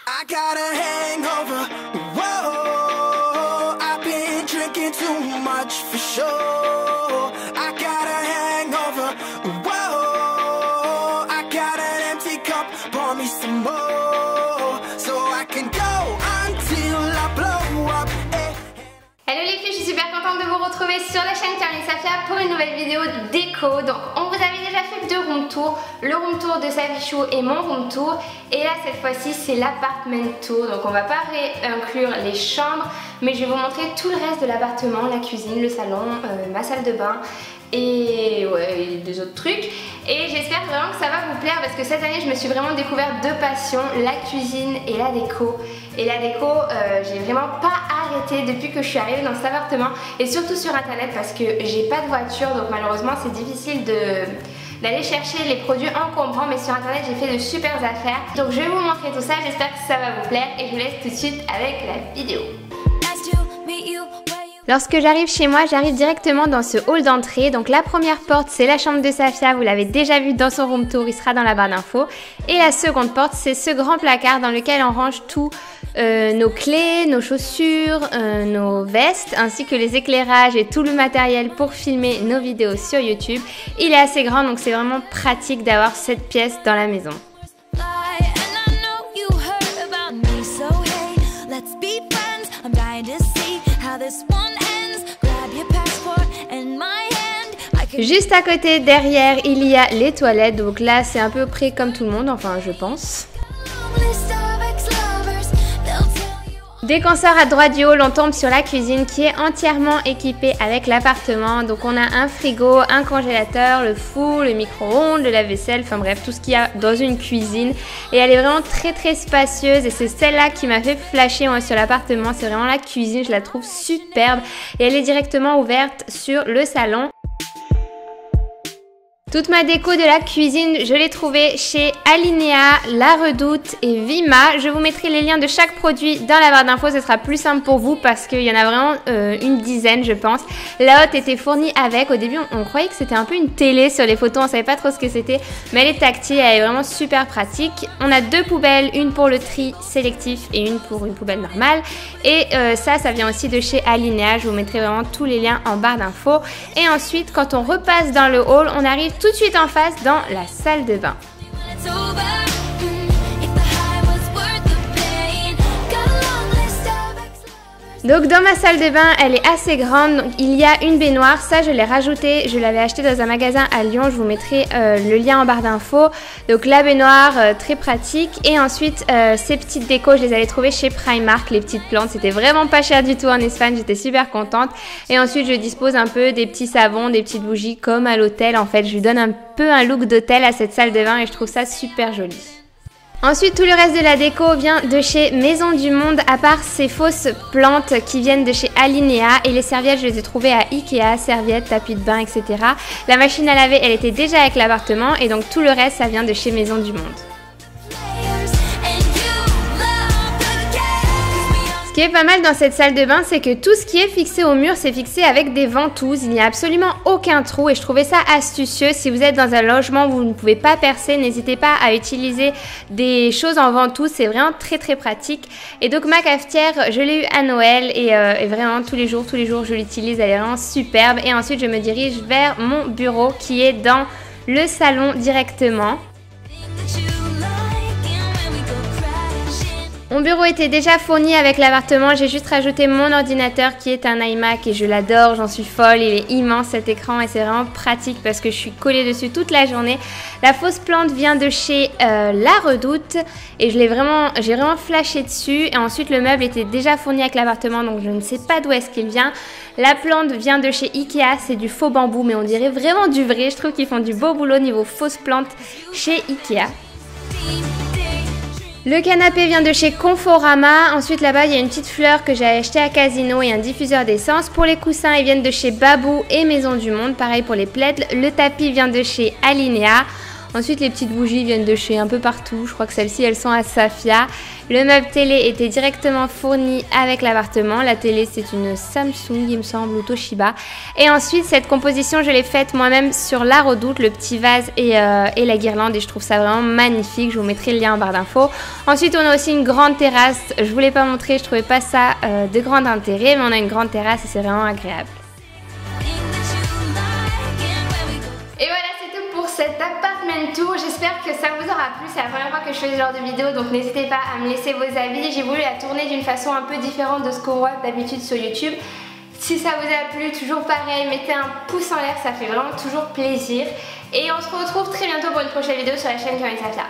I got a hangover. Whoa, I've been drinking too much for sure. I got a hangover. Whoa, I got an empty cup. Pour me some more, so I can go until I blow up. Hello les filles, je suis super contente de vous retrouver sur la chaîne Caroline Safia pour une nouvelle vidéo déco. Donc on vous avait déjà fait deux room tours, le room tour de Safichou et mon room tour. Et là cette fois-ci c'est l'appartement tour. Donc on va pas réinclure les chambres, mais je vais vous montrer tout le reste de l'appartement, la cuisine, le salon, ma salle de bain et ouais, des autres trucs. Et j'espère vraiment que ça va vous plaire parce que cette année je me suis vraiment découvert deux passions, la cuisine et la déco. Et la déco, j'ai vraiment pas arrêté depuis que je suis arrivée dans cet appartement et surtout sur internet parce que j'ai pas de voiture, donc malheureusement c'est difficile d'aller chercher les produits encombrants, mais sur internet j'ai fait de super affaires. Donc je vais vous montrer tout ça, j'espère que ça va vous plaire et je vous laisse tout de suite avec la vidéo. Lorsque j'arrive chez moi, j'arrive directement dans ce hall d'entrée. Donc la première porte, c'est la chambre de Safia, vous l'avez déjà vu dans son room tour, il sera dans la barre d'infos. Et la seconde porte, c'est ce grand placard dans lequel on range tout, nos clés, nos chaussures, nos vestes, ainsi que les éclairages et tout le matériel pour filmer nos vidéos sur YouTube. Il est assez grand, donc c'est vraiment pratique d'avoir cette pièce dans la maison. Juste à côté, derrière, il y a les toilettes. Donc là, c'est un peu près comme tout le monde, enfin, je pense. Dès qu'on sort à droite du hall, on tombe sur la cuisine qui est entièrement équipée avec l'appartement. Donc on a un frigo, un congélateur, le four, le micro-ondes, le lave-vaisselle, enfin bref, tout ce qu'il y a dans une cuisine. Et elle est vraiment très spacieuse et c'est celle-là qui m'a fait flasher moi, sur l'appartement. C'est vraiment la cuisine, je la trouve superbe et elle est directement ouverte sur le salon. Toute ma déco de la cuisine, je l'ai trouvée chez Alinea, La Redoute et Vima. Je vous mettrai les liens de chaque produit dans la barre d'infos, ce sera plus simple pour vous parce qu'il y en a vraiment une dizaine je pense. La hotte était fournie avec, au début on croyait que c'était un peu une télé sur les photos, on savait pas trop ce que c'était, mais elle est tactile, elle est vraiment super pratique. On a deux poubelles, une pour le tri sélectif et une pour une poubelle normale. Et ça vient aussi de chez Alinea, je vous mettrai vraiment tous les liens en barre d'infos. Et ensuite quand on repasse dans le hall, on arrive tout de suite en face dans la salle de bain. Donc dans ma salle de bain, elle est assez grande, donc il y a une baignoire, ça je l'ai rajouté, je l'avais acheté dans un magasin à Lyon, je vous mettrai le lien en barre d'infos. Donc la baignoire, très pratique, et ensuite ces petites décos, je les avais trouvées chez Primark, les petites plantes, c'était vraiment pas cher du tout en Espagne, j'étais super contente. Et ensuite je dispose un peu des petits savons, des petites bougies comme à l'hôtel, en fait je lui donne un peu un look d'hôtel à cette salle de bain et je trouve ça super joli. Ensuite, tout le reste de la déco vient de chez Maison du Monde, à part ces fausses plantes qui viennent de chez Alinea. Et les serviettes, je les ai trouvées à Ikea, serviettes, tapis de bain, etc. La machine à laver, elle était déjà avec l'appartement et donc tout le reste, ça vient de chez Maison du Monde. Ce qui est pas mal dans cette salle de bain, c'est que tout ce qui est fixé au mur, c'est fixé avec des ventouses. Il n'y a absolument aucun trou et je trouvais ça astucieux. Si vous êtes dans un logement où vous ne pouvez pas percer, n'hésitez pas à utiliser des choses en ventouse. C'est vraiment très pratique. Et donc ma cafetière, je l'ai eu à Noël et vraiment tous les jours, je l'utilise. Elle est vraiment superbe. Et ensuite, je me dirige vers mon bureau qui est dans le salon directement. Mon bureau était déjà fourni avec l'appartement, j'ai juste rajouté mon ordinateur qui est un iMac et je l'adore, j'en suis folle, il est immense cet écran et c'est vraiment pratique parce que je suis collée dessus toute la journée. La fausse plante vient de chez La Redoute et j'ai vraiment flashé dessus et ensuite le meuble était déjà fourni avec l'appartement donc je ne sais pas d'où est-ce qu'il vient. La plante vient de chez Ikea, c'est du faux bambou mais on dirait vraiment du vrai, je trouve qu'ils font du beau boulot niveau fausse plante chez Ikea. Le canapé vient de chez Conforama. Ensuite là-bas il y a une petite fleur que j'ai achetée à Casino et un diffuseur d'essence. Pour les coussins ils viennent de chez Babou et Maison du Monde. Pareil pour les plaids. Le tapis vient de chez Alinea. Ensuite les petites bougies viennent de chez un peu partout, je crois que celles-ci elles sont à Safia. Le meuble télé était directement fourni avec l'appartement. La télé c'est une Samsung il me semble ou Toshiba. Et ensuite cette composition je l'ai faite moi-même sur la Redoute, le petit vase et la guirlande, et je trouve ça vraiment magnifique. Je vous mettrai le lien en barre d'infos. Ensuite on a aussi une grande terrasse, je vous l'ai pas montré, je trouvais pas ça de grand intérêt, mais on a une grande terrasse et c'est vraiment agréable. Et voilà, c'est tout pour cet apartment tour. J'espère que ça vous aura plu. C'est la première fois que je fais ce genre de vidéo, donc n'hésitez pas à me laisser vos avis. J'ai voulu la tourner d'une façon un peu différente de ce qu'on voit d'habitude sur YouTube. Si ça vous a plu, toujours pareil, mettez un pouce en l'air, ça fait vraiment toujours plaisir. Et on se retrouve très bientôt pour une prochaine vidéo sur la chaîne Caroline Safia.